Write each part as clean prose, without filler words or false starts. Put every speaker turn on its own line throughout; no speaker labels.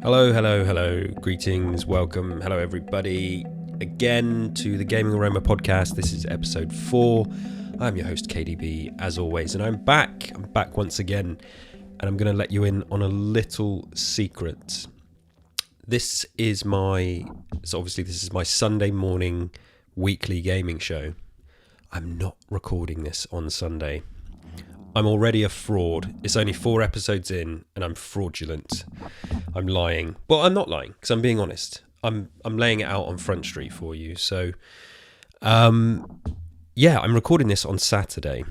Hello. Greetings, welcome. Hello, everybody. Again to the Gaming Aroma podcast. This is episode 4. I'm your host, KDB, as always, and I'm back. I'm back once again, and I'm going to let you in on a little secret. This is my Sunday morning weekly gaming show. I'm not recording this on Sunday. I'm already a fraud. It's only 4 episodes in, and I'm fraudulent. I'm lying. Well, I'm not lying, because I'm being honest. I'm laying it out on Front Street for you. So, I'm recording this on Saturday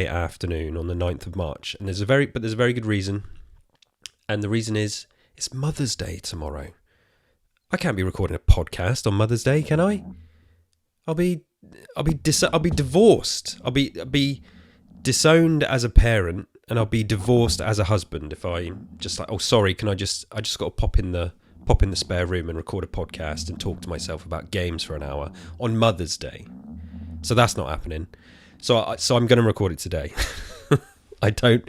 afternoon, on the 9th of March. And there's a very good reason. And the reason is, it's Mother's Day tomorrow. I can't be recording a podcast on Mother's Day, can I? I'll be divorced. I'll be disowned as a parent, and I'll be divorced as a husband if I just like, oh sorry, I just got to pop in the spare room and record a podcast and talk to myself about games for an hour on Mother's Day. So that's not happening. So I'm going to record it today. I don't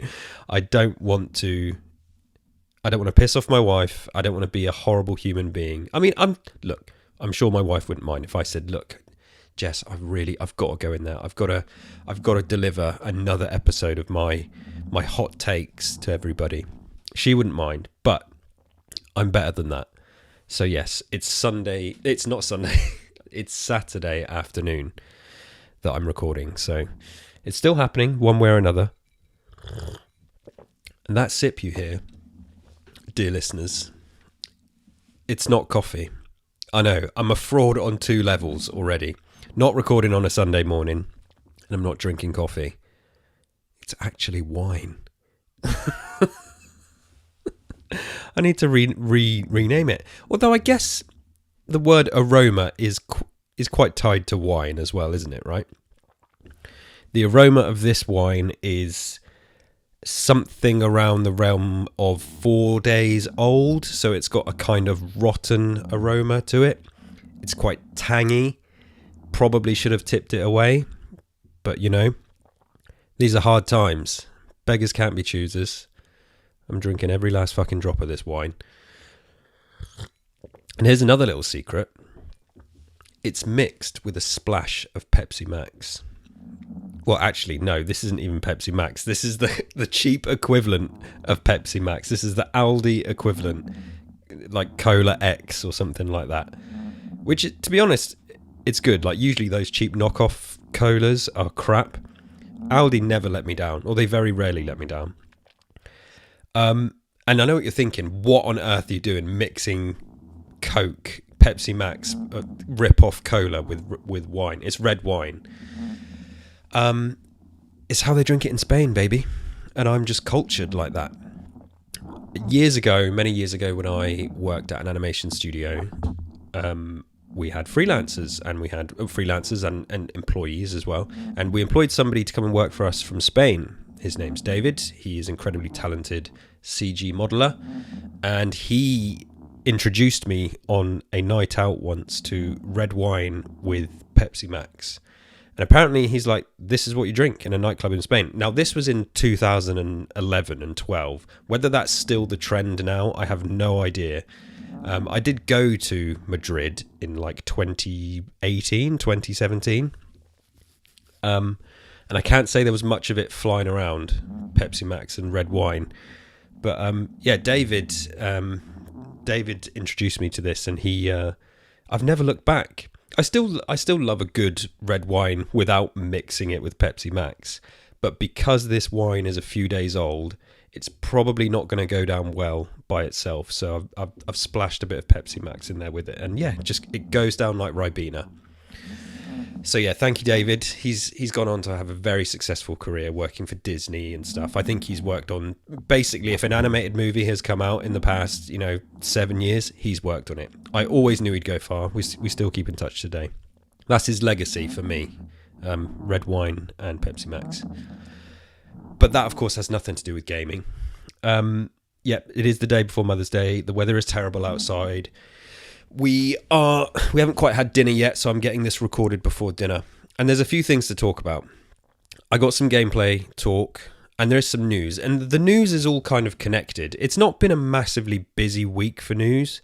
want to piss off my wife. I don't want to be a horrible human being. I mean, I'm sure my wife wouldn't mind if I said, look, Jess, I've got to go in there. I've got to deliver another episode of my hot takes to everybody. She wouldn't mind, but I'm better than that. So yes, it's Sunday. It's not Sunday. It's Saturday afternoon that I'm recording. So it's still happening one way or another. And that sip you hear, dear listeners, it's not coffee. I know, I'm a fraud on 2 levels already. Not recording on a Sunday morning, and I'm not drinking coffee. It's actually wine. I need to rename it. Although I guess the word aroma is quite tied to wine as well, isn't it, right? The aroma of this wine is something around the realm of 4 days old, so it's got a kind of rotten aroma to it. It's quite tangy. Probably should have tipped it away, but these are hard times. Beggars can't be choosers. I'm drinking every last fucking drop of this wine. And here's another little secret. It's mixed with a splash of Pepsi Max. Well, actually, no, this isn't even Pepsi Max. This is the cheap equivalent of Pepsi Max. This is the Aldi equivalent, like Cola X or something like that. Which, to be honest, it's good. Like, usually those cheap knockoff colas are crap. Aldi never let me down, or they very rarely let me down. And I know what you're thinking. What on earth are you doing mixing Coke, Pepsi Max, rip-off cola with wine? It's red wine. It's how they drink it in Spain, baby. And I'm just cultured like that. Many years ago, when I worked at an animation studio, we had freelancers and employees as well. And we employed somebody to come and work for us from Spain. His name's David. He is an incredibly talented CG modeler. And he introduced me on a night out once to red wine with Pepsi Max. And apparently he's like, this is what you drink in a nightclub in Spain. Now, this was in 2011 and 12. Whether that's still the trend now, I have no idea. I did go to Madrid in like 2017. And I can't say there was much of it flying around, Pepsi Max and red wine. But David introduced me to this, and I've never looked back. I still love a good red wine without mixing it with Pepsi Max. But because this wine is a few days old, it's probably not going to go down well by itself. So I've splashed a bit of Pepsi Max in there with it, and it goes down like Ribena. So thank you, David. He's gone on to have a very successful career working for Disney and stuff. I think he's worked on, basically, if an animated movie has come out in the past 7 years, he's worked on it. I always knew he'd go far. We still keep in touch today. That's his legacy for me. Red wine and Pepsi Max. But that, of course, has nothing to do with gaming. It is the day before Mother's Day. The weather is terrible outside. We haven't quite had dinner yet, so I'm getting this recorded before dinner. And there's a few things to talk about. I got some gameplay talk. and there's some news, and the news is all kind of connected. It's not been a massively busy week for news.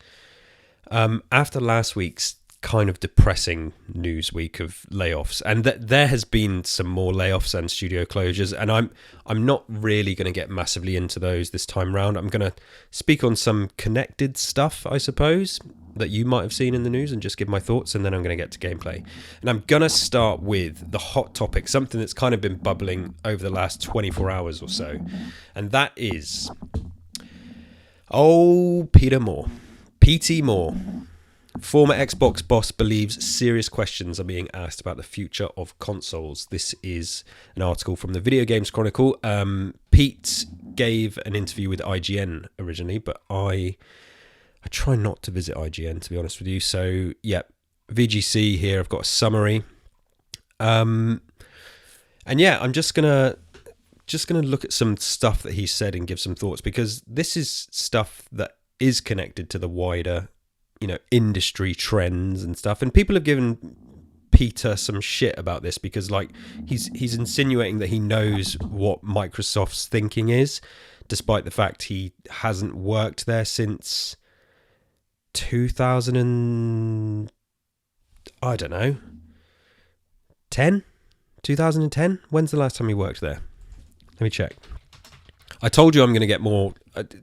After last week's kind of depressing news week of layoffs, and there has been some more layoffs and studio closures, and I'm not really going to get massively into those this time round. I'm going to speak on some connected stuff, I suppose, that you might have seen in the news, and just give my thoughts, and then I'm going to get to gameplay. And I'm going to start with the hot topic, something that's kind of been bubbling over the last 24 hours or so, and that is Peter Moore. PT Moore, former Xbox boss, believes serious questions are being asked about the future of consoles. This is an article from the Video Games Chronicle. Pete gave an interview with IGN originally, but I try not to visit IGN, to be honest with you. So, yeah, VGC here. I've got a summary. And yeah, I'm just gonna look at some stuff that he said and give some thoughts, because this is stuff that is connected to the wider, industry trends and stuff. And people have given Peter some shit about this, because like he's insinuating that he knows what Microsoft's thinking is, despite the fact he hasn't worked there since 2010. When's the last time he worked there? Let me check. I told you I'm going to get more,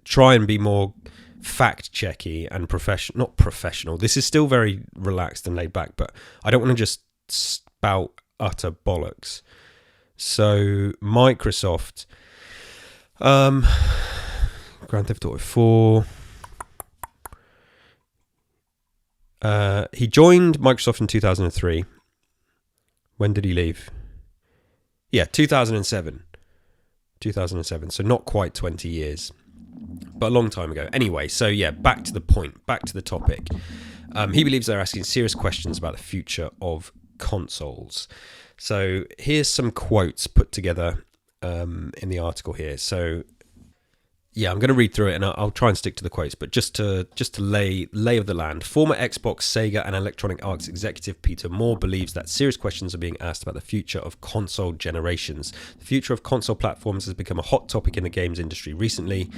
try and be more fact-checky and not professional. This is still very relaxed and laid back, but I don't want to just spout utter bollocks. So Microsoft, Grand Theft Auto 4. He joined Microsoft in 2003. When did he leave? Yeah, 2007. So not quite 20 years. But a long time ago. Anyway, so yeah, back to the point, back to the topic. He believes they're asking serious questions about the future of consoles. So here's some quotes put together in the article here. So yeah, I'm going to read through it, and I'll try and stick to the quotes, but just to lay of the land. Former Xbox, Sega, and Electronic Arts executive Peter Moore believes that serious questions are being asked about the future of console generations. The future of console platforms has become a hot topic in the games industry recently,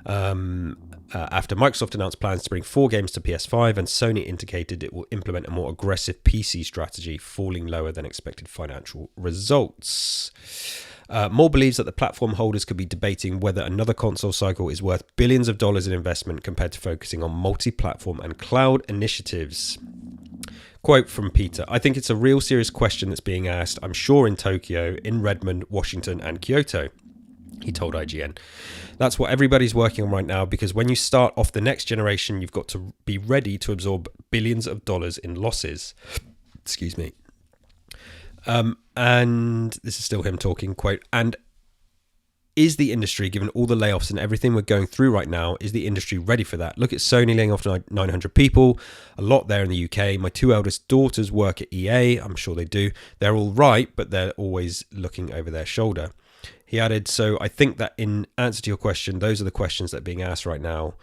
after Microsoft announced plans to bring 4 games to PS5, and Sony indicated it will implement a more aggressive PC strategy, falling lower than expected financial results. Moore believes that the platform holders could be debating whether another console cycle is worth billions of dollars in investment compared to focusing on multi-platform and cloud initiatives. Quote from Peter: "I think it's a real serious question that's being asked, I'm sure in Tokyo, in Redmond, Washington, and Kyoto," he told IGN. "That's what everybody's working on right now, because when you start off the next generation, you've got to be ready to absorb billions of dollars in losses." Excuse me. And this is still him talking, quote, "And is the industry, given all the layoffs and everything we're going through right now, is the industry ready for that? Look at Sony laying off 900 people, a lot there in the UK. My 2 eldest daughters work at EA. I'm sure they do. They're all right, but they're always looking over their shoulder." He added, "So I think that in answer to your question, those are the questions that are being asked right now.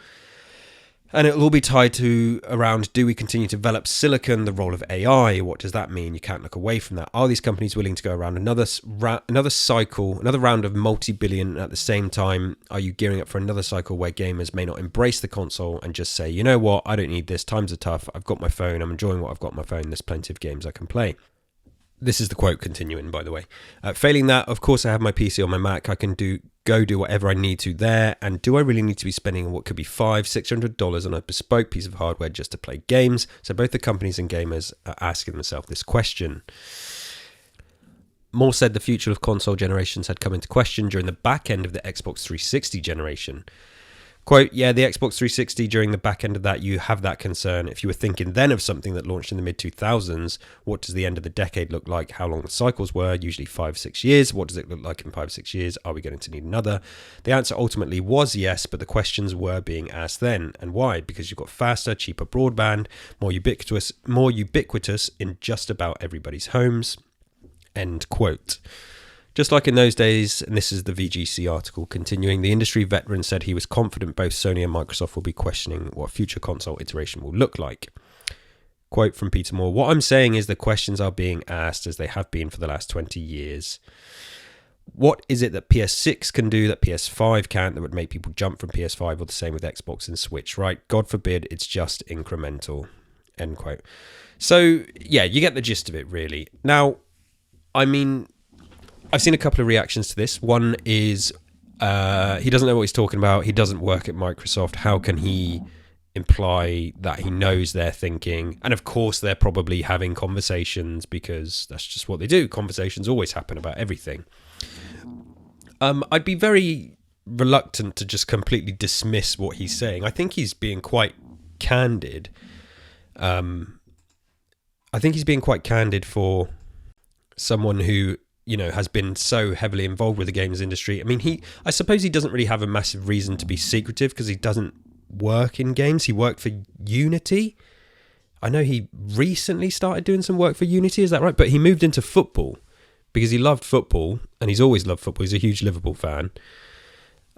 And it'll all be tied to around, do we continue to develop silicon, the role of AI? What does that mean? You can't look away from that. Are these companies willing to go around another cycle, another round of multi-billion at the same time? Are you gearing up for another cycle where gamers may not embrace the console and just say, you know what, I don't need this, times are tough, I've got my phone, I'm enjoying what I've got on my phone, there's plenty of games I can play." This is the quote continuing, by the way. "Failing that, of course I have my PC on my Mac. I can go do whatever I need to there. And do I really need to be spending what could be $500-$600 on a bespoke piece of hardware just to play games?" So both the companies and gamers are asking themselves this question. Moore said the future of console generations had come into question during the back end of the Xbox 360 generation. Quote, "Yeah, the Xbox 360, during the back end of that, you have that concern. If you were thinking then of something that launched in the mid-2000s, what does the end of the decade look like? How long the cycles were? Usually 5-6 years. What does it look like in 5-6 years? Are we going to need another?" The answer ultimately was yes, but the questions were being asked then. And why? Because you've got faster, cheaper broadband, more ubiquitous in just about everybody's homes. End quote. Just like in those days, and this is the VGC article continuing, the industry veteran said he was confident both Sony and Microsoft will be questioning what future console iteration will look like. Quote from Peter Moore: "What I'm saying is the questions are being asked as they have been for the last 20 years. what is it that PS6 can do that PS5 can't, that would make people jump from PS5, or the same with Xbox and Switch, right? God forbid it's just incremental, end quote. So, yeah, you get the gist of it, really. Now, I mean, I've seen a couple of reactions to this. One is he doesn't know what he's talking about. He doesn't work at Microsoft. How can he imply that he knows their thinking? And of course, they're probably having conversations, because that's just what they do. Conversations always happen about everything. I'd be very reluctant to just completely dismiss what he's saying. I think he's being quite candid. I think he's being quite candid for someone who, you know, has been so heavily involved with the games industry. I mean, I suppose he doesn't really have a massive reason to be secretive, because he doesn't work in games. He worked for Unity. I know he recently started doing some work for Unity, is that right? But he moved into football because he loved football, and he's always loved football. He's a huge Liverpool fan.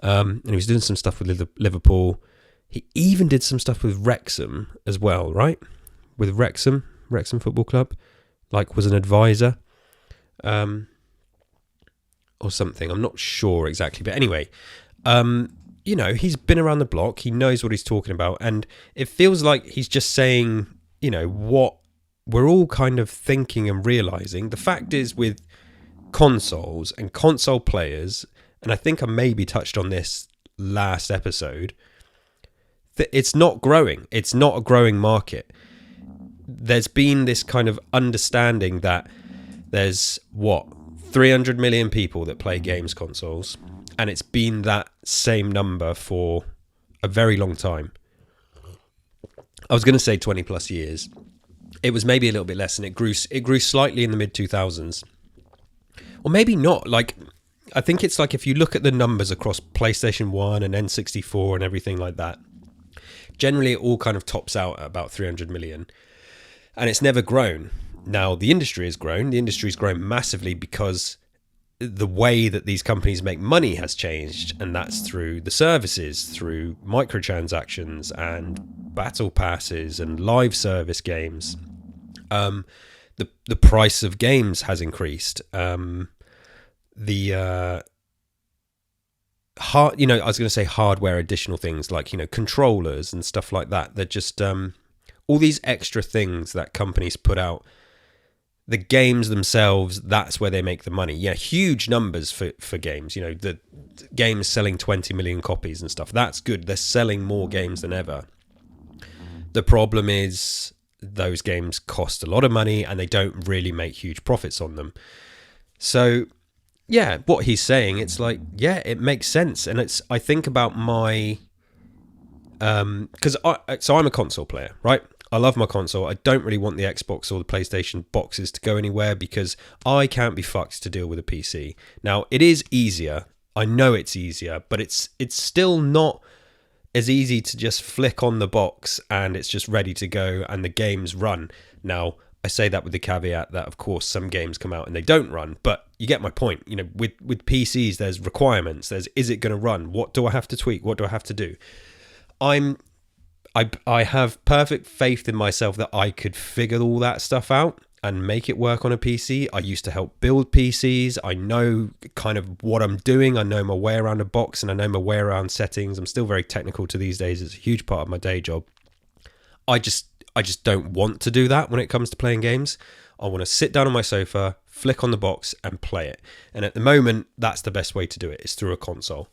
And he was doing some stuff with Liverpool. He even did some stuff with Wrexham as well, right? With Wrexham Football Club. Like, was an advisor. Or something. I'm not sure exactly. But anyway, you know, he's been around the block. He knows what he's talking about. And it feels like he's just saying, you know, what we're all kind of thinking and realizing. The fact is, with consoles and console players, and I think I maybe touched on this last episode, that it's not growing. It's not a growing market. There's been this kind of understanding that there's 300 million people that play games consoles, and it's been that same number for a very long time. I was going to say 20 plus years. It was maybe a little bit less, and it grew slightly in the mid 2000s. Or maybe not. Like, I think it's like, if you look at the numbers across PlayStation 1 and N64 and everything like that, generally it all kind of tops out at about 300 million. And it's never grown. Now, the industry has grown. The industry's grown massively because the way that these companies make money has changed, and that's through the services, through microtransactions and battle passes and live service games. The price of games has increased. I was going to say hardware additional things like, you know, controllers and stuff like that. They're just all these extra things that companies put out. The games themselves, that's where they make the money. Yeah, huge numbers for games. You know, the games selling 20 million copies and stuff. That's good. They're selling more games than ever. The problem is those games cost a lot of money and they don't really make huge profits on them. So, yeah, what he's saying, it's like, yeah, it makes sense. And I think about my... I'm a console player, right? I love my console. I don't really want the Xbox or the PlayStation boxes to go anywhere, because I can't be fucked to deal with a PC. Now, it is easier. I know it's easier, but it's still not as easy to just flick on the box and it's just ready to go and the games run. Now, I say that with the caveat that, of course, some games come out and they don't run, but you get my point. You know, with PCs, there's requirements. Is it going to run? What do I have to tweak? What do I have to do? I have perfect faith in myself that I could figure all that stuff out and make it work on a PC. I used to help build PCs. I know kind of what I'm doing. I know my way around a box and I know my way around settings. I'm still very technical to these days. It's a huge part of my day job. I just don't want to do that when it comes to playing games. I want to sit down on my sofa, flick on the box and play it. And at the moment, that's the best way to do it, is through a console.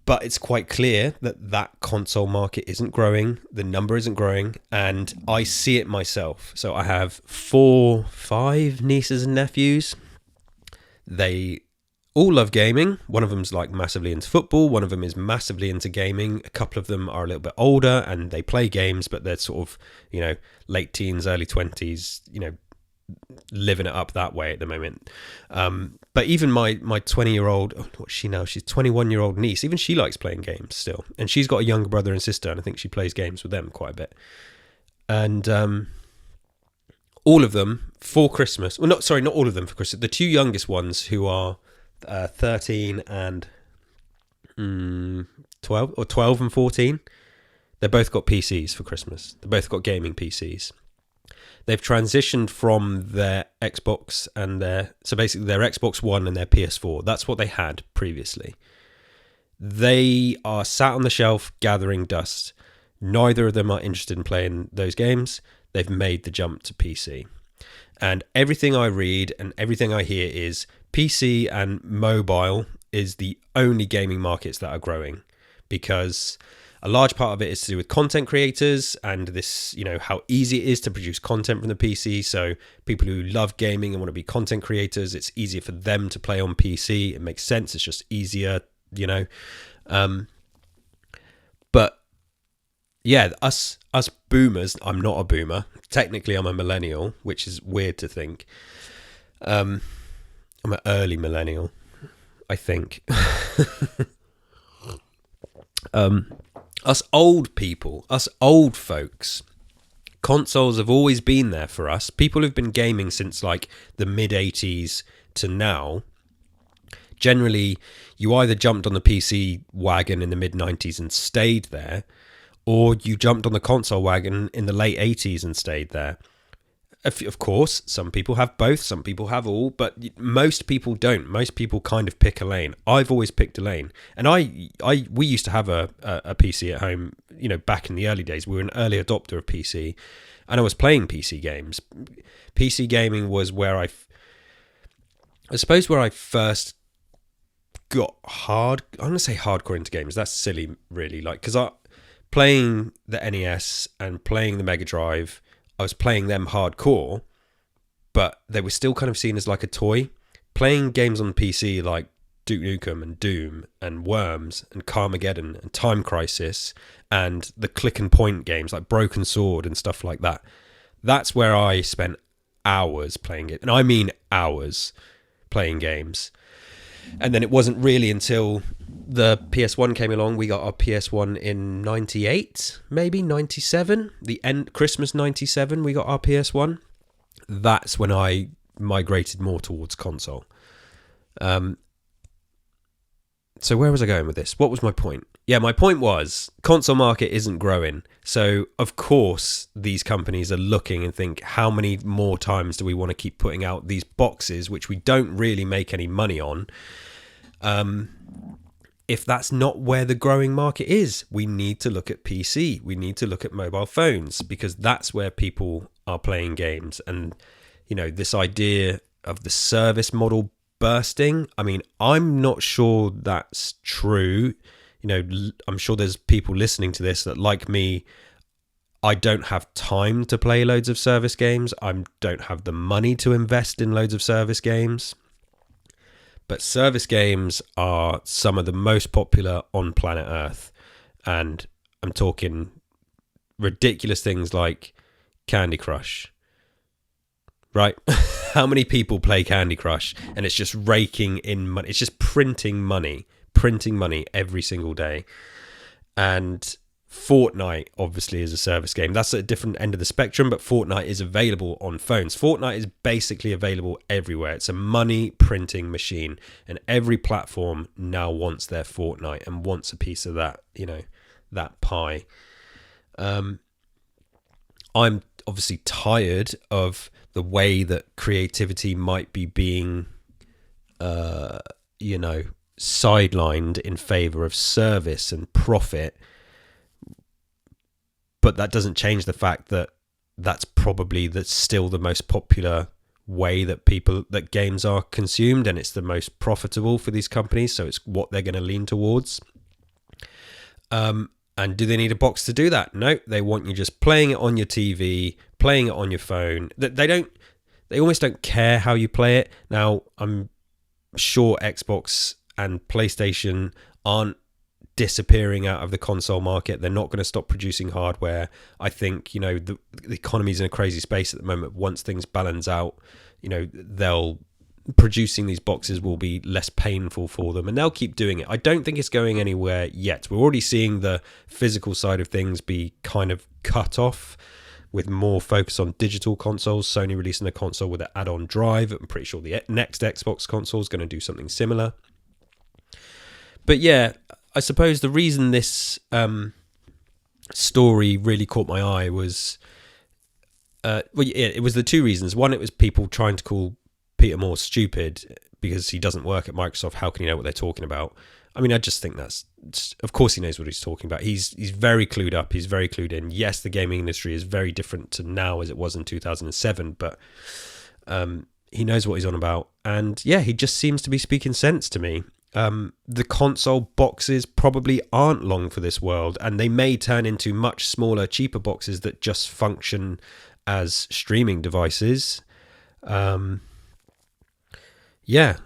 But it's quite clear that console market isn't growing, the number isn't growing, and I see it myself. So I have 5 nieces and nephews. They all love gaming. One of them's like massively into football. One of them is massively into gaming. A couple of them are a little bit older and they play games, but they're sort of, you know, late teens, early 20s, you know, living it up that way at the moment. But even my 20-year-old, what's she now? She's 21-year-old niece. Even she likes playing games still. And she's got a younger brother and sister, and I think she plays games with them quite a bit. And all of them for Christmas, well, not all of them for Christmas. The 2 youngest ones, who are 13 and 12, or 12 and 14, they both got PCs for Christmas. They both got gaming PCs. They've transitioned from their Xbox and so basically their Xbox One and their PS4. That's what they had previously. They are sat on the shelf gathering dust. Neither of them are interested in playing those games. They've made the jump to PC. And everything I read and everything I hear is PC and mobile is the only gaming markets that are growing, because a large part of it is to do with content creators and this, how easy it is to produce content from the PC. So people who love gaming and want to be content creators, it's easier for them to play on PC. It makes sense. It's just easier, But yeah, us boomers, I'm not a boomer. Technically, I'm a millennial, which is weird to think. I'm an early millennial, I think. Us old people, us old folks, consoles have always been there for us. People who've been gaming since like the mid-80s to now. Generally, you either jumped on the PC wagon in the mid-90s and stayed there, or you jumped on the console wagon in the late 80s and stayed there. Of course, some people have both, some people have all, but most people don't. Most people kind of pick a lane. I've always picked a lane. And we used to have a PC at home, back in the early days. We were an early adopter of PC, and I was playing PC games. PC gaming was where I suppose where I first got I'm going to say hardcore into games. That's silly, really. Because playing the NES and playing the Mega Drive, I was playing them hardcore, but they were still kind of seen as like a toy. Playing games on PC like Duke Nukem and Doom and Worms and Carmageddon and Time Crisis and the click and point games like Broken Sword and stuff like that. That's where I spent hours playing it. And I mean hours playing games. And then it wasn't really until the PS1 came along. We got our PS1 in 98, maybe 97. Christmas 97, we got our PS1. That's when I migrated more towards console. So where was I going with this? What was my point? Yeah, my point was console market isn't growing. So of course these companies are looking and think, how many more times do we want to keep putting out these boxes, which we don't really make any money on? If that's not where the growing market is, we need to look at PC. We need to look at mobile phones, because that's where people are playing games. And, this idea of the service model bursting, I mean, I'm not sure that's true. I'm sure there's people listening to this that, like me, I don't have time to play loads of service games. I don't have the money to invest in loads of service games. But service games are some of the most popular on planet Earth. And I'm talking ridiculous things like Candy Crush. Right? How many people play Candy Crush? And it's just raking in money. It's just printing money every single day. And Fortnite obviously is a service game. That's at a different end of the spectrum, but Fortnite is available on phones. Fortnite is basically available everywhere. It's a money printing machine, and every platform now wants their Fortnite and wants a piece of that, that pie. I'm obviously tired of the way that creativity might be being, sidelined in favor of service and profit. But that doesn't change the fact that that's still the most popular way that games are consumed, and it's the most profitable for these companies. So it's what they're going to lean towards. And do they need a box to do that? No, they want you just playing it on your TV, playing it on your phone. They almost don't care how you play it. Now, I'm sure Xbox and PlayStation aren't disappearing out of the console market. They're not going to stop producing hardware. I think, the economy's in a crazy space at the moment. Once things balance out, producing these boxes will be less painful for them, and they'll keep doing it. I don't think it's going anywhere yet. We're already seeing the physical side of things be kind of cut off, with more focus on digital consoles. Sony releasing a console with an add-on drive. I'm pretty sure the next Xbox console is going to do something similar. But yeah, I suppose the reason this story really caught my eye was Well, yeah, it was the two reasons. One, it was people trying to call Peter Moore stupid because he doesn't work at Microsoft. How can he know what they're talking about? I mean, I just think of course he knows what he's talking about. He's very clued up. He's very clued in. Yes, the gaming industry is very different to now as it was in 2007, but he knows what he's on about. And yeah, he just seems to be speaking sense to me. The console boxes probably aren't long for this world, and they may turn into much smaller, cheaper boxes that just function as streaming devices. Yeah,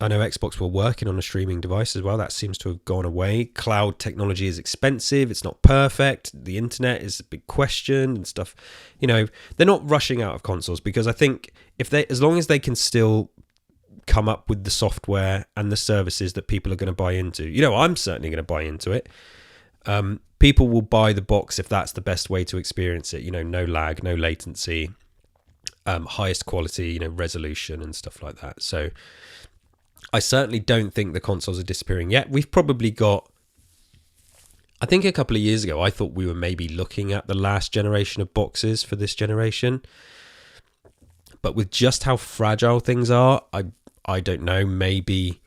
I know Xbox were working on a streaming device as well. That seems to have gone away. Cloud technology is expensive. It's not perfect. The internet is a big question and stuff. You know, they're not rushing out of consoles because I think as long as they can still come up with the software and the services that people are going to buy into, you know, I'm certainly going to buy into it. People will buy the box if that's the best way to experience it. You know, no lag, no latency, highest quality, you know, resolution and stuff like that. So I certainly don't think the consoles are disappearing yet. We've probably got, I think a couple of years ago, I thought we were maybe looking at the last generation of boxes for this generation. But with just how fragile things are, I don't know, maybe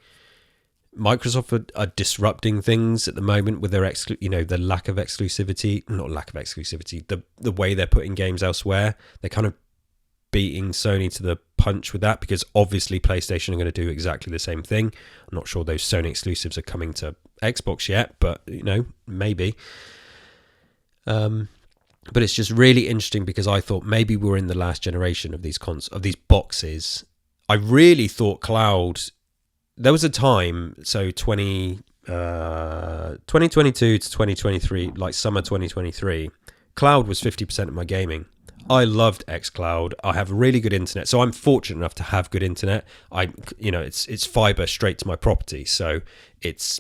Microsoft are disrupting things at the moment with their the lack of exclusivity, not lack of exclusivity, the way they're putting games elsewhere. They're kind of beating Sony to the punch with that because obviously PlayStation are going to do exactly the same thing. I'm not sure those Sony exclusives are coming to Xbox yet, but you know, maybe. But it's just really interesting because I thought maybe we're in the last generation of these these boxes. I really thought cloud. There was a time, so 2022 to 2023, like summer 2023, cloud was 50% of my gaming. I loved xCloud. I have really good internet, so I'm fortunate enough to have good internet. It's fiber straight to my property, so it's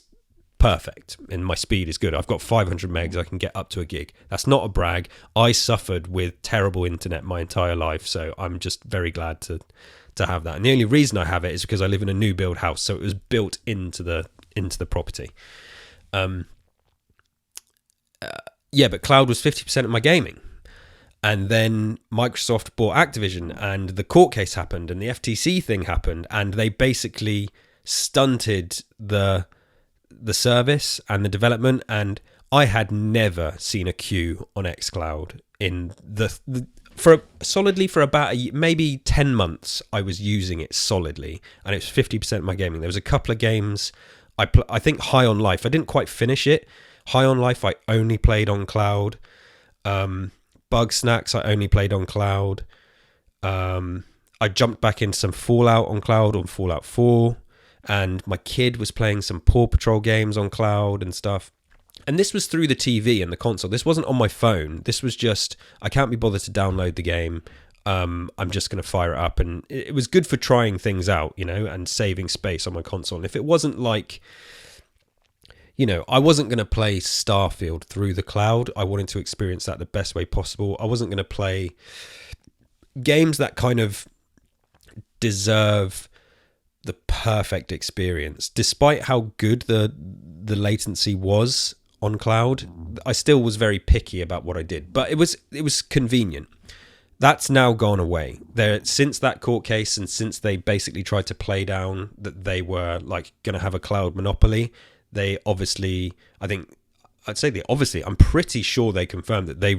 perfect, and my speed is good. I've got 500 megs. I can get up to a gig. That's not a brag. I suffered with terrible internet my entire life, so I'm just very glad to have that. And the only reason I have it is because I live in a new build house, so it was built into the property. But cloud was 50% of my gaming. And then Microsoft bought Activision, and the court case happened, and the FTC thing happened, and they basically stunted the service and the development. And I had never seen a queue on xCloud for about maybe 10 months. I was using it solidly, and it was 50% of my gaming. There was a couple of games I think High on Life. I didn't quite finish it. High on Life I only played on cloud. Bug Snacks I only played on cloud. I jumped back into some Fallout on cloud, on Fallout 4, and my kid was playing some Paw Patrol games on cloud and stuff. And this was through the TV and the console. This wasn't on my phone. This was just, I can't be bothered to download the game. I'm just going to fire it up. And it was good for trying things out, you know, and saving space on my console. And if it wasn't like, you know, I wasn't going to play Starfield through the cloud. I wanted to experience that the best way possible. I wasn't going to play games that kind of deserve the perfect experience. Despite how good the latency was on cloud, I still was very picky about what I did. But it was convenient. That's now gone away. Since that court case, and since they basically tried to play down that they were like going to have a cloud monopoly, they obviously, I'm pretty sure they confirmed that they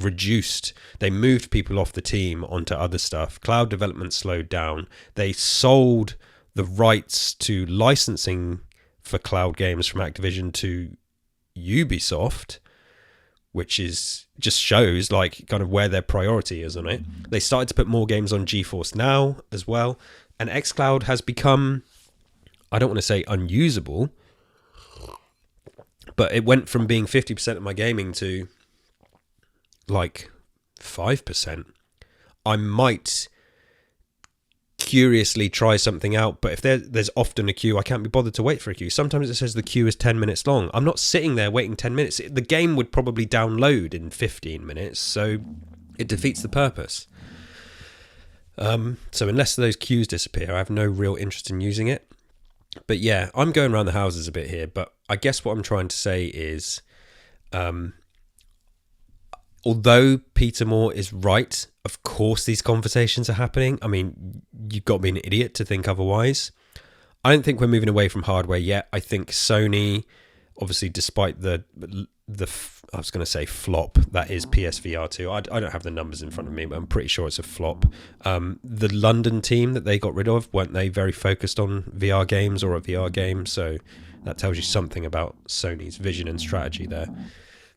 moved people off the team onto other stuff. Cloud development slowed down. They sold the rights to licensing for cloud games from Activision to Ubisoft, which just shows like kind of where their priority is on it. They started to put more games on GeForce Now as well. And xCloud has become, I don't want to say unusable, but it went from being 50% of my gaming to like 5%. I might curiously try something out, but if there's often a queue, I can't be bothered to wait for a queue. Sometimes it says the queue is 10 minutes long. I'm not sitting there waiting 10 minutes. The game would probably download in 15 minutes, so it defeats the purpose. So unless those queues disappear, I have no real interest in using it. But yeah, I'm going around the houses a bit here, but I guess what I'm trying to say is, although Peter Moore is right of course these conversations are happening. I mean, you've got to be an idiot to think otherwise. I don't think we're moving away from hardware yet. I think Sony, obviously, despite the I was going to say flop that is PSVR 2. I don't have the numbers in front of me, but I'm pretty sure it's a flop. The London team that they got rid of, weren't they very focused on VR games or a VR game? So that tells you something about Sony's vision and strategy there.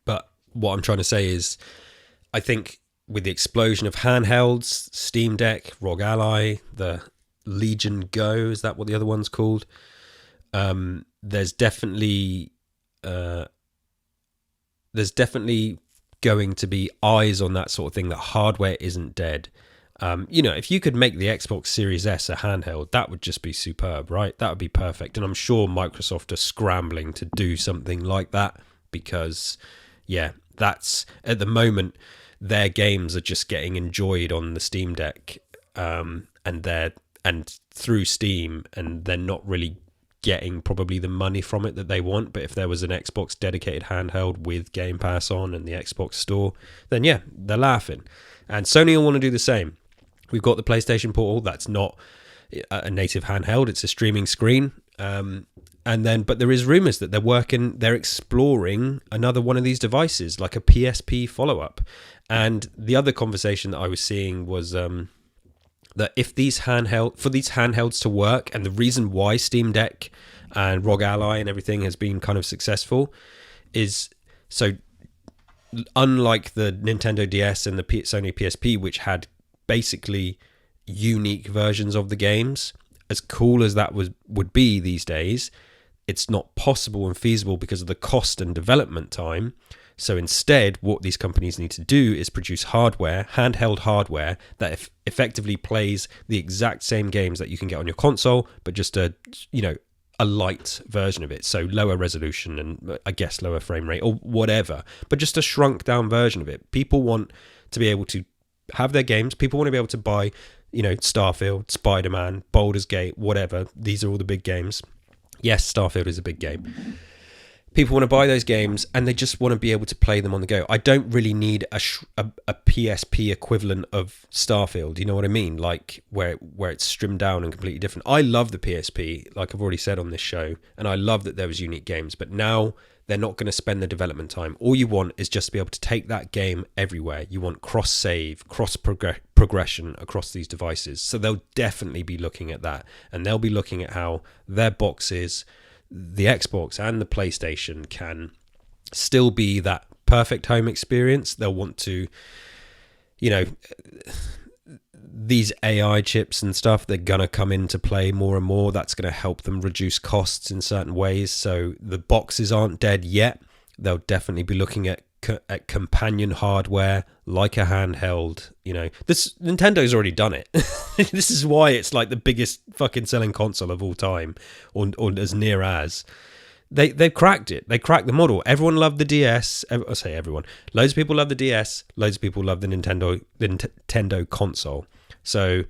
But what I'm trying to say is, I think with the explosion of handhelds, Steam Deck, ROG Ally, the Legion Go, is that what the other one's called? There's definitely going to be eyes on that sort of thing, that hardware isn't dead. If you could make the Xbox Series S a handheld, that would just be superb, right? That would be perfect. And I'm sure Microsoft are scrambling to do something like that because, that's at the moment, their games are just getting enjoyed on the Steam Deck and through Steam, and they're not really getting probably the money from it that they want. But if there was an Xbox dedicated handheld with Game Pass on and the Xbox Store, then they're laughing. And Sony will want to do the same. We've got the PlayStation Portal. That's not a native handheld. It's a streaming screen. But there is rumors that they're exploring another one of these devices, like a PSP follow-up. And the other conversation that I was seeing was that if for these handhelds to work, and the reason why Steam Deck and ROG Ally and everything has been kind of successful is, so unlike the Nintendo DS and the Sony PSP, which had basically unique versions of the games, as cool as that would be these days, it's not possible and feasible because of the cost and development time. So instead, what these companies need to do is produce handheld hardware that effectively plays the exact same games that you can get on your console, but just a light version of it. So lower resolution and I guess lower frame rate or whatever, but just a shrunk down version of it. People want to be able to have their games. People want to be able to buy, Starfield, Spider-Man, Baldur's Gate, whatever. These are all the big games. Yes, Starfield is a big game. People want to buy those games and they just want to be able to play them on the go. I don't really need a PSP equivalent of Starfield. You know what I mean? Like where it's streamed down and completely different. I love the PSP, like I've already said on this show, and I love that there was unique games. But now they're not going to spend the development time. All you want is just to be able to take that game everywhere. You want cross-save, cross-progression across these devices. So they'll definitely be looking at that, and they'll be looking at how their boxes, the Xbox and the PlayStation, can still be that perfect home experience. They'll want to, these AI chips and stuff, they're going to come into play more and more. That's going to help them reduce costs in certain ways. So the boxes aren't dead yet. They'll definitely be looking at companion hardware like a handheld. This Nintendo's already done it. This is why it's like the biggest fucking selling console of all time, or as near as. They've cracked it. They cracked the model. Everyone loved the DS. I say everyone. Loads of people love the DS. Loads of people love the Nintendo console. So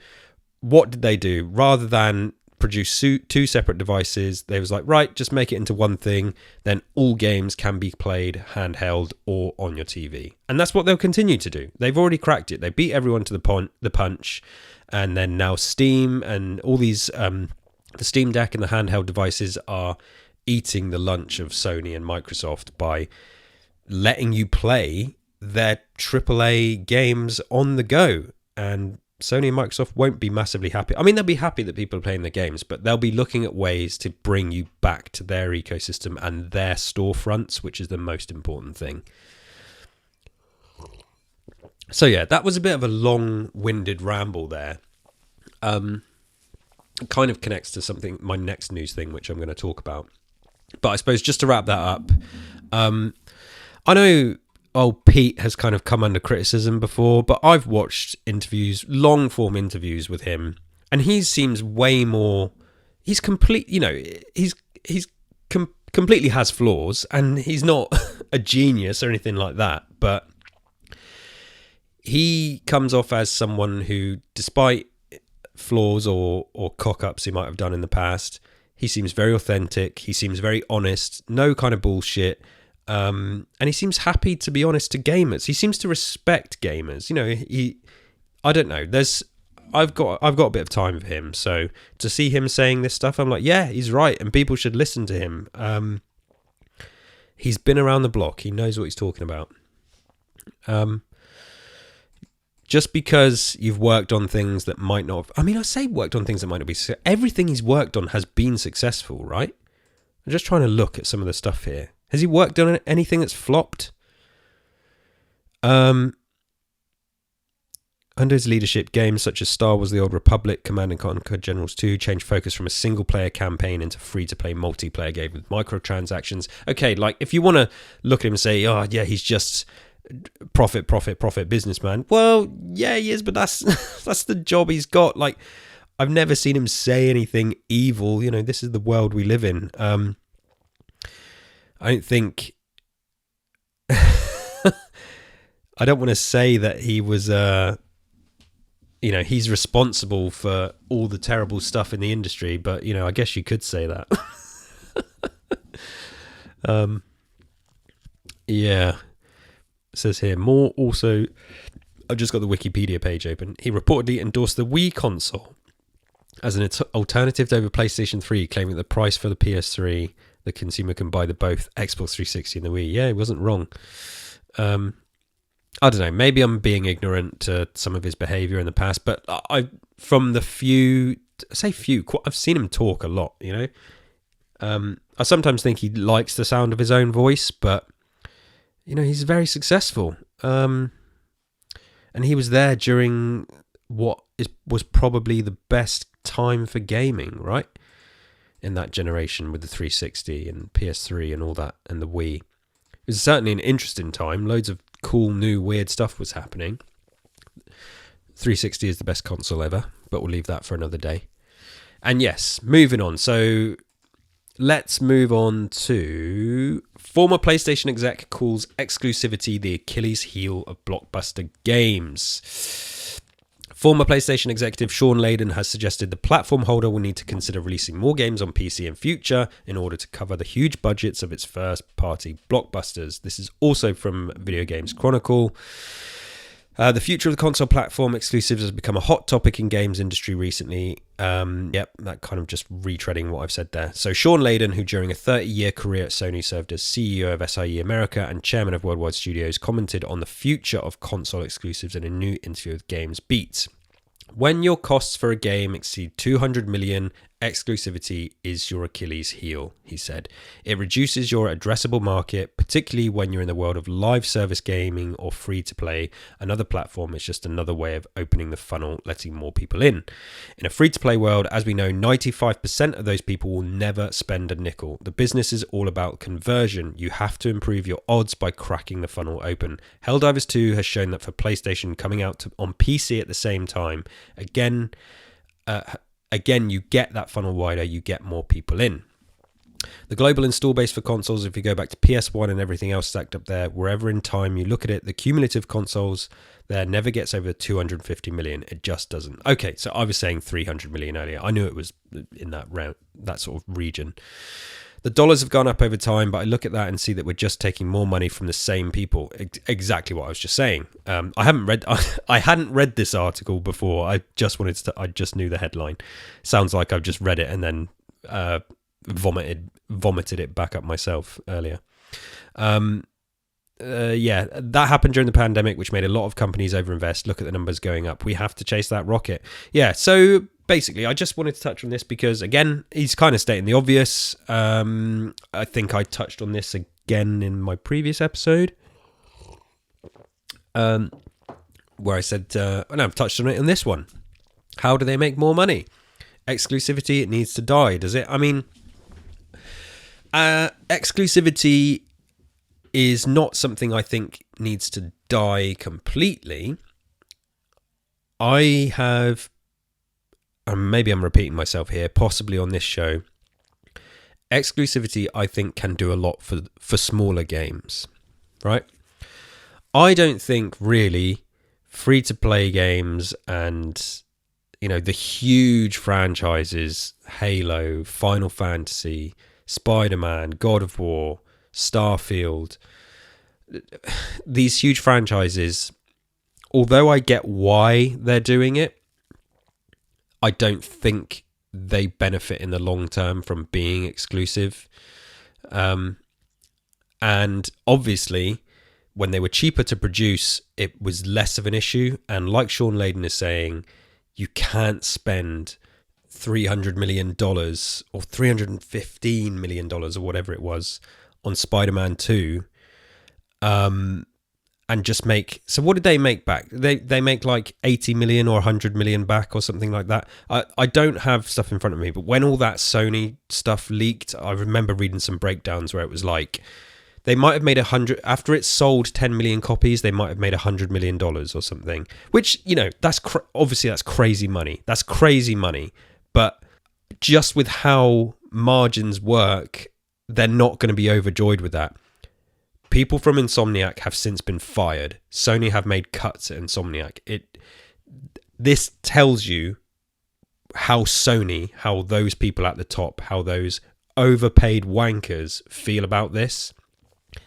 what did they do? Rather than produce two separate devices, they was like, right, just make it into one thing. Then all games can be played handheld or on your TV. And that's what they'll continue to do. They've already cracked it. They beat everyone to the punch. And then now Steam and all these, the Steam Deck and the handheld devices are eating the lunch of Sony and Microsoft by letting you play their AAA games on the go. And Sony and Microsoft won't be massively happy. I mean, they'll be happy that people are playing their games, but they'll be looking at ways to bring you back to their ecosystem and their storefronts, which is the most important thing. So yeah, that was a bit of a long-winded ramble there. It kind of connects to my next news thing, which I'm going to talk about. But I suppose just to wrap that up, I know old Pete has kind of come under criticism before, but I've watched long form interviews with him, and he seems way more. He's complete. He's completely has flaws, and he's not a genius or anything like that. But he comes off as someone who, despite flaws or cock-ups he might have done in the past, he seems very authentic. He seems very honest. No kind of bullshit. And he seems happy to be honest to gamers. He seems to respect gamers. I don't know. I've got a bit of time with him, so to see him saying this stuff, I'm like, yeah, he's right, and people should listen to him. He's been around the block. He knows what he's talking about. Just because you've worked on things that might not have, I mean, I say worked on things that might not be, everything he's worked on has been successful, right? I'm just trying to look at some of the stuff here. Has he worked on anything that's flopped? Under his leadership, games such as Star Wars The Old Republic, Command & Conquer Generals 2 changed focus from a single-player campaign into free-to-play multiplayer game with microtransactions. Okay, like, if you want to look at him and say, oh, yeah, he's just profit businessman. Well, yeah, he is, but that's that's the job he's got. Like, I've never seen him say anything evil. You know, this is the world we live in. I don't think... I don't want to say that he was... he's responsible for all the terrible stuff in the industry, but, I guess you could say that. Yeah. It says here, more also, I've just got the Wikipedia page open. He reportedly endorsed the Wii console as an alternative over PlayStation 3, claiming that the price for the PS3, the consumer can buy the both Xbox 360 and the Wii. Yeah, he wasn't wrong. I don't know, maybe I'm being ignorant to some of his behaviour in the past, but I've seen him talk a lot, I sometimes think he likes the sound of his own voice, but, he's very successful. And he was there during what was probably the best time for gaming, right? In that generation with the 360 and PS3 and all that, and the Wii. It was certainly an interesting time. Loads of cool, new, weird stuff was happening. 360 is the best console ever, but we'll leave that for another day. And yes, moving on. So let's move on to former PlayStation exec calls exclusivity the Achilles heel of blockbuster games. Former PlayStation executive Shawn Layden has suggested the platform holder will need to consider releasing more games on PC in future in order to cover the huge budgets of its first-party blockbusters. This is also from Video Games Chronicle. The future of the console platform exclusives has become a hot topic in games industry recently. That kind of just retreading what I've said there. So Shawn Layden, who during a 30-year career at Sony served as CEO of SIE America and chairman of Worldwide Studios, commented on the future of console exclusives in a new interview with Games Beat. When your costs for a game exceed 200 million, exclusivity is your Achilles heel, he said. It reduces your addressable market, particularly when you're in the world of live service gaming or free to play. Another platform is just another way of opening the funnel, letting more people in. In a free to play world, as we know, 95% of those people will never spend a nickel. The business is all about conversion. You have to improve your odds by cracking the funnel open. Helldivers 2 has shown that for PlayStation coming out on PC at the same time, again, you get that funnel wider, you get more people in. The global install base for consoles, if you go back to PS1 and everything else stacked up there, wherever in time you look at it, the cumulative consoles there never gets over 250 million. It just doesn't. Okay, so I was saying 300 million earlier. I knew it was in that sort of region. The dollars have gone up over time, but I look at that and see that we're just taking more money from the same people. Exactly what I was just saying. I hadn't read this article before. I just knew the headline. Sounds like I've just read it and then vomited it back up myself earlier. That happened during the pandemic, which made a lot of companies overinvest. Look at the numbers going up. We have to chase that rocket. Yeah, so basically, I just wanted to touch on this because, again, he's kind of stating the obvious. I think I touched on this again in my previous episode, where I said, and I've touched on it in this one. How do they make more money? Exclusivity, it needs to die, does it? I mean, exclusivity is not something I think needs to die completely. I have... and maybe I'm repeating myself here, possibly on this show, exclusivity, I think, can do a lot for smaller games, right? I don't think really free-to-play games and, the huge franchises, Halo, Final Fantasy, Spider-Man, God of War, Starfield, these huge franchises although I get why they're doing it, I don't think they benefit in the long term from being exclusive. And obviously, when they were cheaper to produce, it was less of an issue. And like Shawn Layden is saying, you can't spend $300 million or $315 million or whatever it was on Spider-Man 2 and just make... So what did they make back? They make like 80 million or 100 million back or something like that. I don't have stuff in front of me, but when all that Sony stuff leaked, I remember reading some breakdowns where it was like they might have made 100 after it sold 10 million copies. They might have made $100 million or something, which, you know, that's obviously that's crazy money. That's crazy money. But just with how margins work, they're not going to be overjoyed with that. People from Insomniac have since been fired. Sony have made cuts at Insomniac. This tells you how Sony, how those people at the top, how those overpaid wankers feel about this.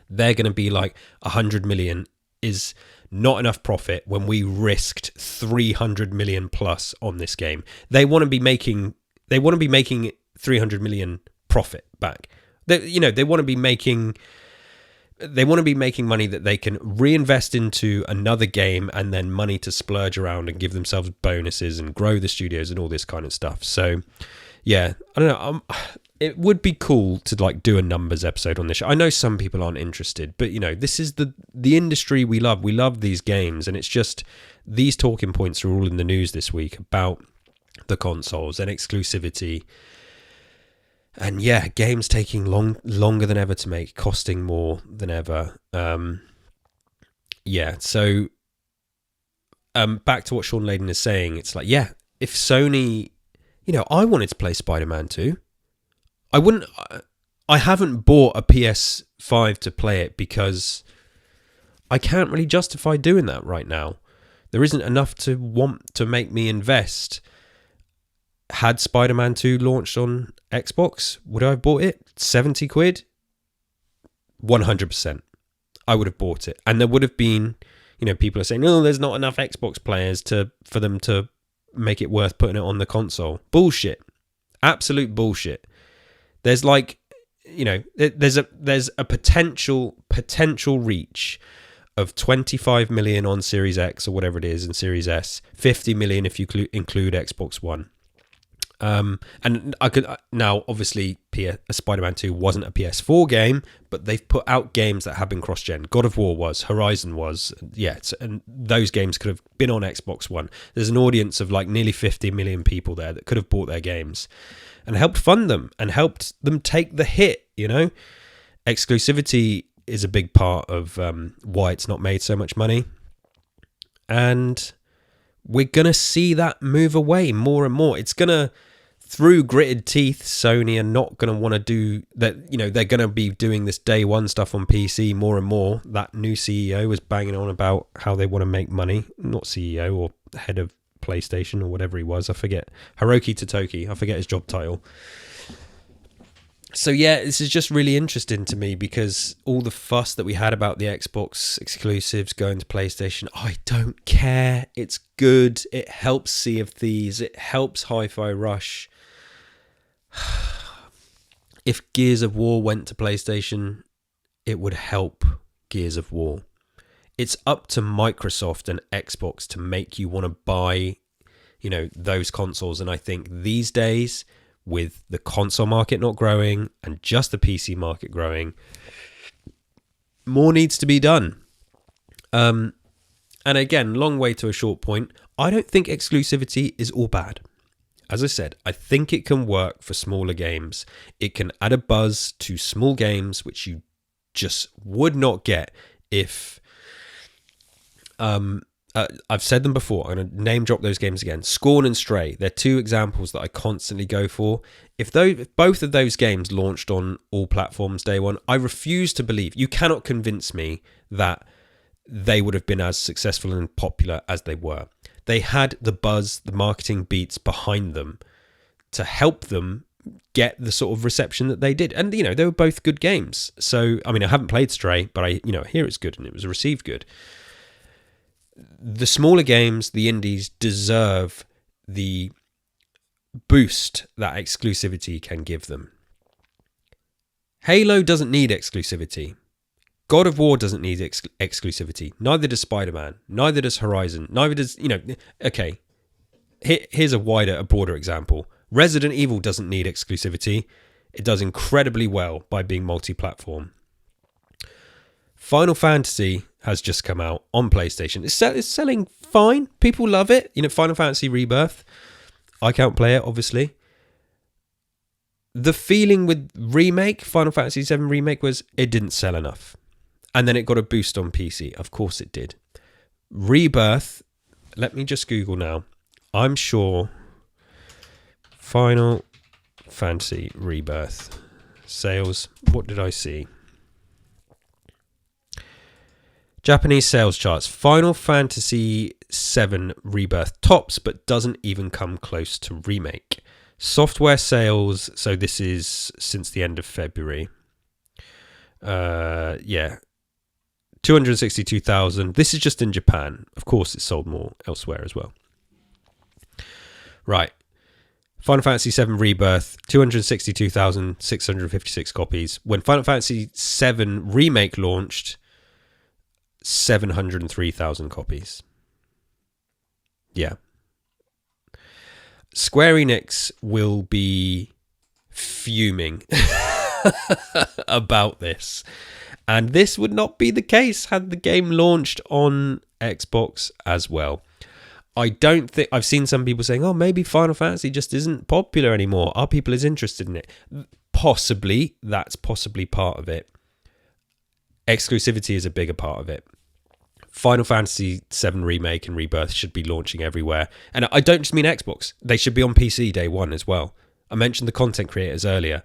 They're going to be like 100 million is not enough profit when we risked 300 million plus on this game. They want to be making 300 million profit back. They want to be making money that they can reinvest into another game and then money to splurge around and give themselves bonuses and grow the studios and all this kind of stuff. So yeah, I don't know. It would be cool to like do a numbers episode on this show. I know some people aren't interested, but you know, this is the industry we love. We love these games, and it's just these talking points are all in the news this week about the consoles and exclusivity. And yeah, games taking longer than ever to make, costing more than ever. So back to what Shawn Layden is saying, it's like, yeah, if Sony, you know, I wanted to play Spider-Man 2. I haven't bought a PS5 to play it because I can't really justify doing that right now. There isn't enough to want to make me invest. Had Spider-Man 2 launched on Xbox, would I have bought it? 70 quid? 100%. I would have bought it. And there would have been, you know, people are saying, oh, there's not enough Xbox players for them to make it worth putting it on the console. Bullshit. Absolute bullshit. There's like, you know, there's a potential reach of 25 million on Series X or whatever it is, and Series S, 50 million if you include Xbox One. And I could now obviously Spider-Man 2 wasn't a PS4 game, but they've put out games that have been cross-gen. God of War was, Horizon was, and those games could have been on Xbox One. There's an audience of like nearly 50 million people there that could have bought their games and helped fund them and helped them take the hit. You know, exclusivity is a big part of why it's not made so much money, and we're gonna see that move away more and more. It's gonna, through gritted teeth, Sony are not going to want to do that. You know, they're going to be doing this day one stuff on PC more and more. That new CEO was banging on about how they want to make money. Not CEO or head of PlayStation or whatever he was. I forget. Hiroki Totoki. I forget his job title. So yeah, this is just really interesting to me because all the fuss that we had about the Xbox exclusives going to PlayStation, I don't care. It's good. It helps Sea of Thieves. It helps Hi-Fi Rush. If Gears of War went to PlayStation, it would help Gears of War. It's up to Microsoft and Xbox to make you want to buy, you know, those consoles. And I think these days, with the console market not growing and just the PC market growing, more needs to be done. And again, long way to a short point. I don't think exclusivity is all bad. As I said, I think it can work for smaller games. It can add a buzz to small games, which you just would not get if... I've said them before. I'm going to name drop those games again. Scorn and Stray. They're two examples that I constantly go for. If both of those games launched on all platforms day one, I refuse to believe. You cannot convince me that they would have been as successful and popular as they were. They had the buzz, the marketing beats behind them to help them get the sort of reception that they did. And, you know, they were both good games. So, I mean, I haven't played Stray, but I hear it's good and it was received good. The smaller games, the indies, deserve the boost that exclusivity can give them. Halo doesn't need exclusivity. God of War doesn't need exclusivity. Neither does Spider-Man. Neither does Horizon. Neither does, okay. Here's a broader example. Resident Evil doesn't need exclusivity. It does incredibly well by being multi-platform. Final Fantasy has just come out on PlayStation. It's selling fine. People love it. Final Fantasy Rebirth. I can't play it, obviously. The feeling with Final Fantasy VII Remake was it didn't sell enough. And then it got a boost on PC. Of course it did. Rebirth, let me just Google now. I'm sure Final Fantasy Rebirth sales. What did I see? Japanese sales charts. Final Fantasy VII Rebirth tops, but doesn't even come close to Remake. Software sales, so this is since the end of February. 262,000. This is just in Japan. Of course, it's sold more elsewhere as well. Right. Final Fantasy VII Rebirth, 262,656 copies. When Final Fantasy VII Remake launched, 703,000 copies. Yeah. Square Enix will be fuming about this. And this would not be the case had the game launched on Xbox as well. I don't think... I've seen some people saying, oh, maybe Final Fantasy just isn't popular anymore. Are people as interested in it? Possibly. That's possibly part of it. Exclusivity is a bigger part of it. Final Fantasy VII Remake and Rebirth should be launching everywhere. And I don't just mean Xbox. They should be on PC day one as well. I mentioned the content creators earlier.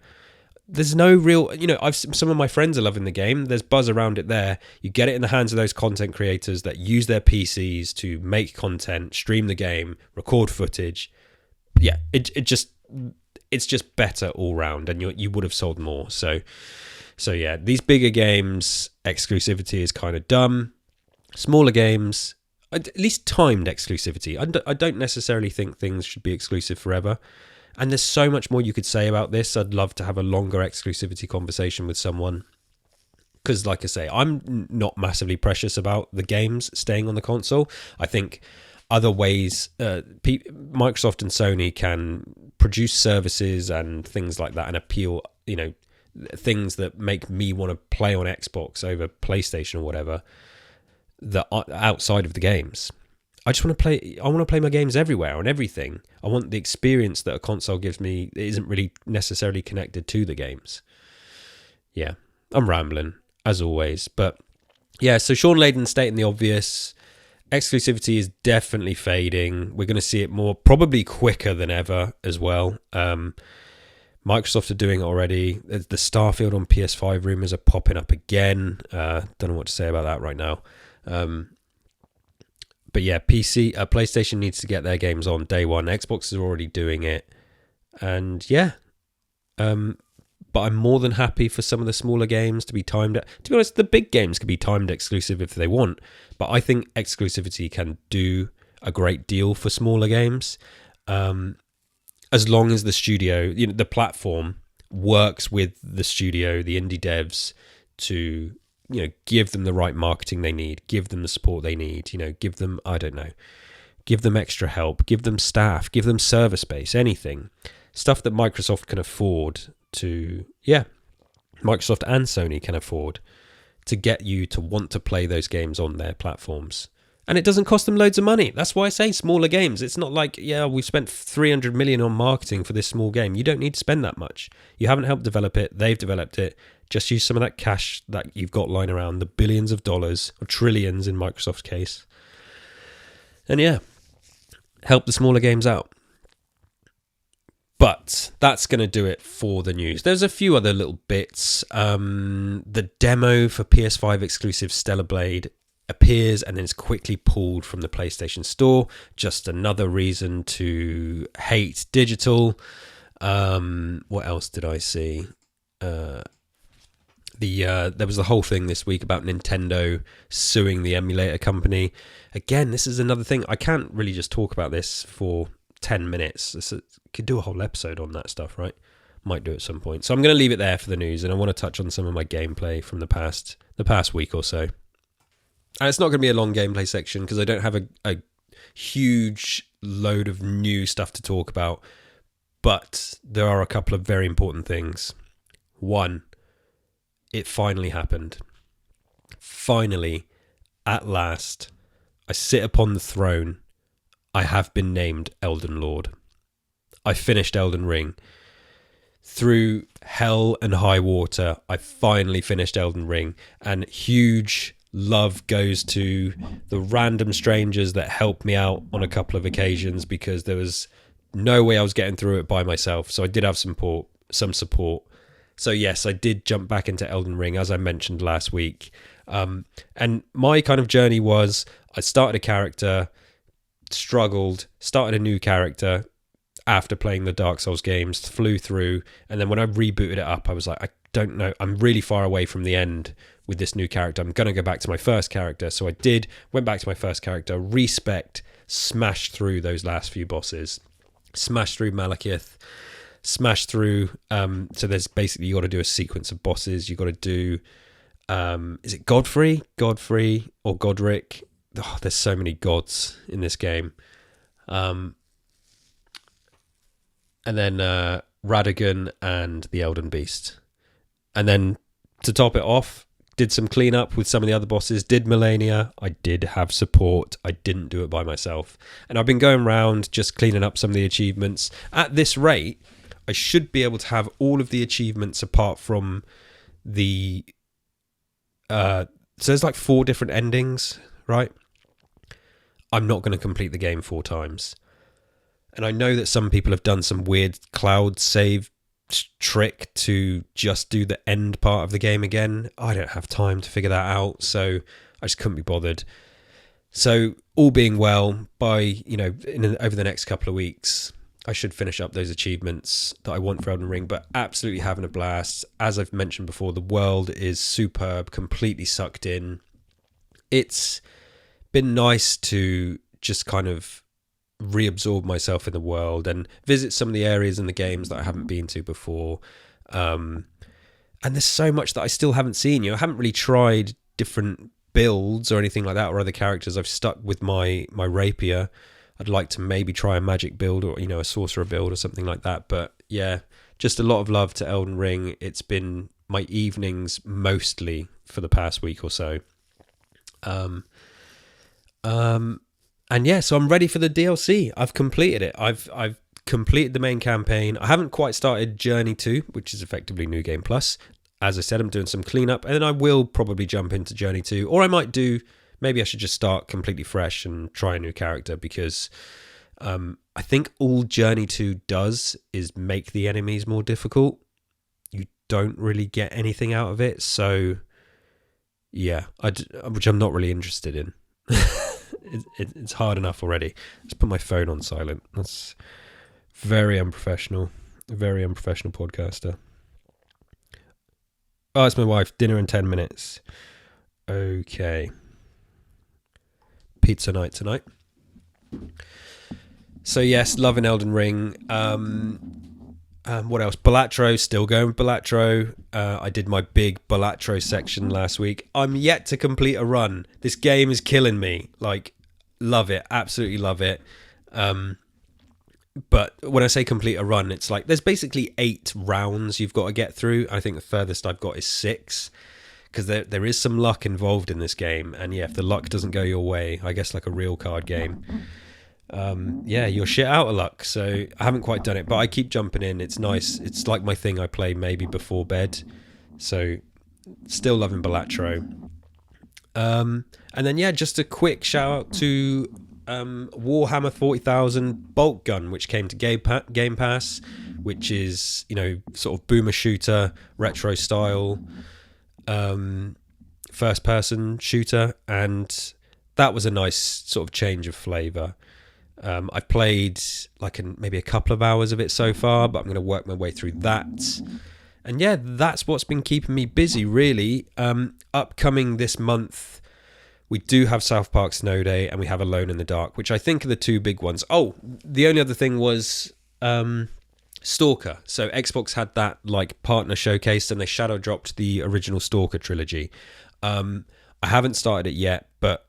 There's no real... some of my friends are loving the game. There's buzz around it there. You get it in the hands of those content creators that use their PCs to make content, stream the game, record footage. Yeah, it's just better all round, and you would have sold more. So yeah, these bigger games, exclusivity is kind of dumb. Smaller games, at least timed exclusivity. I don't necessarily think things should be exclusive forever. And there's so much more you could say about this. I'd love to have a longer exclusivity conversation with someone. Because, like I say, I'm not massively precious about the games staying on the console. I think other ways, Microsoft and Sony can produce services and things like that and appeal, things that make me want to play on Xbox over PlayStation or whatever, that are outside of the games. I just want to play. I want to play my games everywhere on everything. I want the experience that a console gives me that isn't really necessarily connected to the games. Yeah, I'm rambling as always, but yeah. So Shawn Layden stating the obvious: exclusivity is definitely fading. We're going to see it more, probably quicker than ever as well. Microsoft are doing it already. The Starfield on PS5 rumors are popping up again. Don't know what to say about that right now. But yeah, PlayStation needs to get their games on day one. Xbox is already doing it. And yeah. But I'm more than happy for some of the smaller games to be timed. To be honest, the big games can be timed exclusive if they want. But I think exclusivity can do a great deal for smaller games. As long as the studio, the platform works with the studio, the indie devs to... give them the right marketing they need, give them the support they need, give them, give them extra help, give them staff, give them server space, anything. Stuff that Microsoft can afford Microsoft and Sony can afford to get you to want to play those games on their platforms. And it doesn't cost them loads of money. That's why I say smaller games. It's not like, we've spent 300 million on marketing for this small game. You don't need to spend that much. You haven't helped develop it. They've developed it. Just use some of that cash that you've got lying around, the billions of dollars, or trillions in Microsoft's case. And yeah, help the smaller games out. But that's going to do it for the news. There's a few other little bits. The demo for PS5 exclusive Stellar Blade appears and then is quickly pulled from the PlayStation Store. Just another reason to hate digital. What else did I see? There was the whole thing this week about Nintendo suing the emulator company. Again, this is another thing. I can't really just talk about this for 10 minutes. Could do a whole episode on that stuff, right? Might do at some point. So I'm going to leave it there for the news, and I want to touch on some of my gameplay from the past week or so. And it's not going to be a long gameplay section because I don't have a huge load of new stuff to talk about. But there are a couple of very important things. One, it finally happened. Finally, at last, I sit upon the throne. I have been named Elden Lord. I finished Elden Ring. Through hell and high water, I finally finished Elden Ring. And huge love goes to the random strangers that helped me out on a couple of occasions, because there was no way I was getting through it by myself. So I did have some support. So yes, I did jump back into Elden Ring, as I mentioned last week. And my kind of journey was, I started a character, struggled, started a new character after playing the Dark Souls games, flew through, and then when I rebooted it up, I was like, I don't know, I'm really far away from the end with this new character. I'm going to go back to my first character. So I did, went back to my first character, respect, smashed through those last few bosses, smashed through Malekith, smashed through, so there's basically, you got to do a sequence of bosses. You got to do, is it Godfrey or Godric? Oh, there's so many gods in this game. And then Radagon and the Elden Beast. And then to top it off, did some cleanup with some of the other bosses, did Melania. I did have support. I didn't do it by myself. And I've been going around just cleaning up some of the achievements. At this rate, I should be able to have all of the achievements apart from the... so there's like 4 different endings, right? I'm not going to complete the game 4 times. And I know that some people have done some weird cloud save trick to just do the end part of the game again. I don't have time to figure that out, so I just couldn't be bothered. So all being well, by over the next couple of weeks, I should finish up those achievements that I want for Elden Ring. But absolutely having a blast. As I've mentioned before, the world is superb, completely sucked in. It's been nice to just kind of reabsorb myself in the world and visit some of the areas in the games that I haven't been to before. And there's so much that I still haven't seen. I haven't really tried different builds or anything like that, or other characters. I've stuck with my rapier. I'd like to maybe try a magic build or a sorcerer build or something like that. But yeah, just a lot of love to Elden Ring. It's been my evenings mostly for the past week or so. And yeah, so I'm ready for the DLC. I've completed it. I've completed the main campaign. I haven't quite started Journey 2, which is effectively New Game Plus. As I said, I'm doing some cleanup, and then I will probably jump into Journey 2. Or I might maybe I should just start completely fresh and try a new character, because I think all Journey 2 does is make the enemies more difficult. You don't really get anything out of it. So yeah, which I'm not really interested in. It's hard enough already. Let's put my phone on silent. That's very unprofessional. A very unprofessional podcaster. Oh, it's my wife. Dinner in 10 minutes. Okay. Pizza night tonight. So yes, loving Elden Ring. What else? Balatro, still going with Balatro. I did my big Balatro section last week. I'm yet to complete a run. This game is killing me. Like, love it. Absolutely love it. But when I say complete a run, it's like there's basically 8 rounds you've got to get through. I think the furthest I've got is 6. Because there is some luck involved in this game. And yeah, if the luck doesn't go your way, I guess like a real card game, you're shit out of luck. So I haven't quite done it, but I keep jumping in. It's nice. It's like my thing I play maybe before bed. So still loving Balatro. And then yeah, just a quick shout out to Warhammer 40,000 Bolt Gun, which came to Game Pass, which is sort of boomer shooter, retro style, first person shooter, and that was a nice sort of change of flavour. I've played maybe a couple of hours of it so far, but I'm going to work my way through that, And yeah, that's what's been keeping me busy, really. Upcoming this month, we do have South Park Snow Day and we have Alone in the Dark, which I think are the two big ones. Oh, the only other thing was Stalker. So Xbox had that like partner showcase and they shadow dropped the original Stalker trilogy. I haven't started it yet, but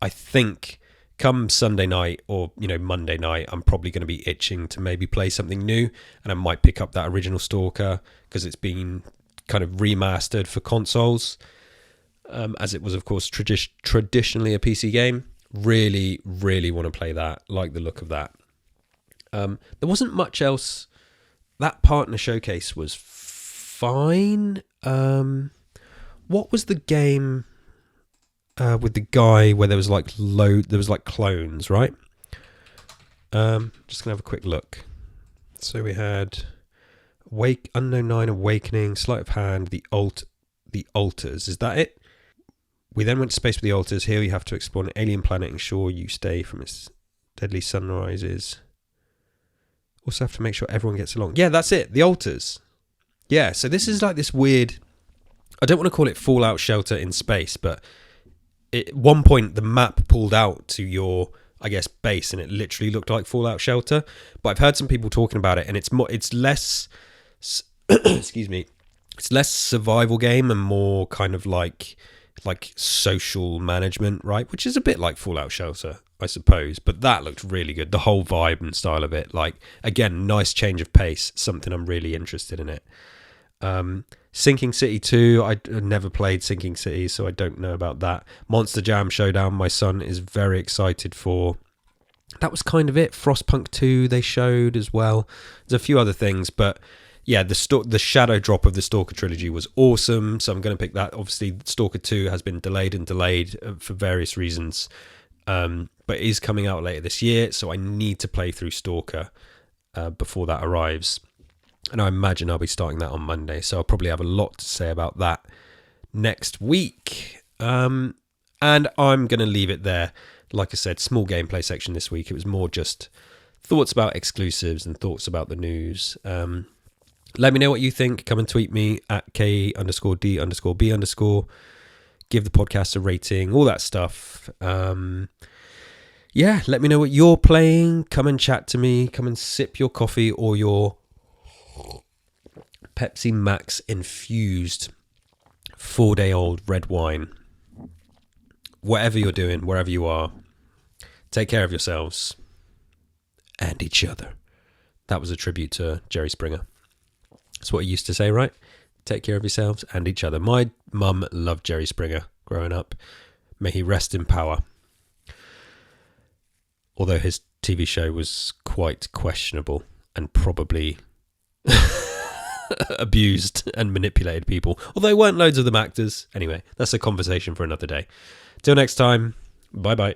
I think come Sunday night or Monday night, I'm probably going to be itching to maybe play something new, and I might pick up that original Stalker because it's been kind of remastered for consoles, as it was of course traditionally a PC game. Really want to play that. Like the look of that. There wasn't much else. That partner showcase was fine. What was the game with the guy where there was like clones, right? Just gonna have a quick look. So we had Unknown 9, Awakening, Sleight of Hand, the Altars. Is that it? We then went to space with the Altars. Here you have to explore an alien planet, ensure you stay from its deadly sunrises. Also have to make sure everyone gets along. Yeah, that's it. The Altars. Yeah, so this is like this weird, I don't want to call it Fallout Shelter in space, but at one point the map pulled out to your, I guess, base, and it literally looked like Fallout Shelter. But I've heard some people talking about it, and it's less excuse me, it's less survival game and more kind of like social management, right? Which is a bit like Fallout Shelter, I suppose. But that looked really good. The whole vibe and style of it, like, again, nice change of pace. Something I'm really interested in it. Sinking City 2, I never played Sinking City, so I don't know about that. Monster Jam Showdown, my son is very excited for. That was kind of it. Frostpunk 2 they showed as well. There's a few other things, but yeah, the shadow drop of the Stalker trilogy was awesome, so I'm going to pick that. Obviously, Stalker 2 has been delayed for various reasons, but is coming out later this year, so I need to play through Stalker before that arrives. And I imagine I'll be starting that on Monday, so I'll probably have a lot to say about that next week. And I'm going to leave it there. Like I said, small gameplay section this week. It was more just thoughts about exclusives and thoughts about the news. Let me know what you think. Come and tweet me at K_D_B_. Give the podcast a rating, all that stuff. Yeah, let me know what you're playing. Come and chat to me. Come and sip your coffee or your Pepsi Max infused 4-day-old red wine. Whatever you're doing, wherever you are, take care of yourselves and each other. That was a tribute to Jerry Springer. That's what he used to say, right? Take care of yourselves and each other. My mum loved Jerry Springer growing up. May he rest in power. Although his TV show was quite questionable and probably abused and manipulated people. Although there weren't loads of them actors. Anyway, that's a conversation for another day. Till next time, bye-bye.